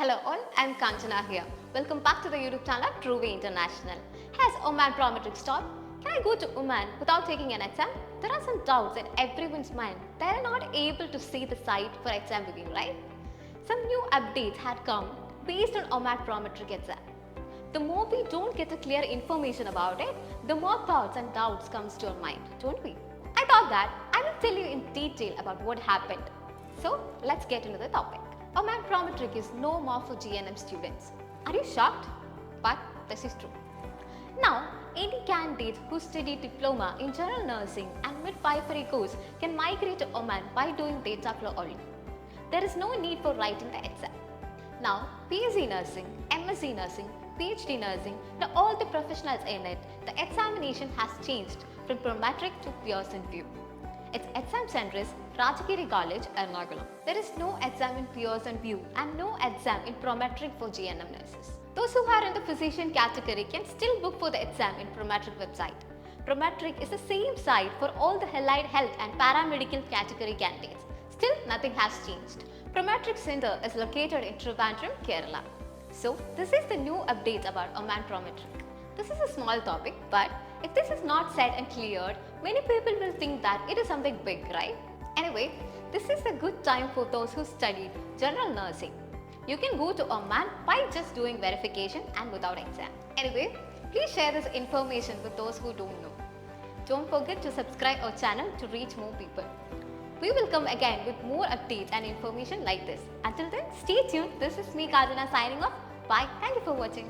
Hello all, I'm Kanchana here. Welcome back to the YouTube channel Truly International. Has Oman Prometric stopped? Can I go to Oman without taking an exam? There are some doubts in everyone's mind. They are not able to see the site for exam review, right? Some new updates had come based on Oman Prometric exam. The more we don't get a clear information about it, the more thoughts and doubts comes to our mind, don't we? I thought that I will tell you in detail about what happened. So let's get into the topic. Oman Prometric is no more for GNM students. Are you shocked? But this is true. Now, any candidate who studied diploma in general nursing and midwifery course can migrate to Oman by doing data flow only. There is no need for writing the exam. Now, PhD nursing, MSc nursing, PhD nursing, and all the professionals in it, the examination has changed from Prometric to Pearson VUE. Its exam center is Rajagiri College, Ernakulam. There is no exam in Pearson VUE and no exam in Prometric for GNM nurses. Those who are in the physician category can still book for the exam in Prometric website. Prometric is the same site for all the allied health and paramedical category candidates. Still, nothing has changed. Prometric Center is located in Trivandrum, Kerala. So, this is the new update about Oman Prometric. This is a small topic, but if this is not said and cleared, many people will think that it is something big, right? Anyway, this is a good time for those who studied general nursing. You can go to Oman by just doing verification and without exam. Anyway, please share this information with those who don't know. Don't forget to subscribe our channel to reach more people. We will come again with more updates and information like this. Until then, stay tuned. This is me, Kajana, signing off. Bye. Thank you for watching.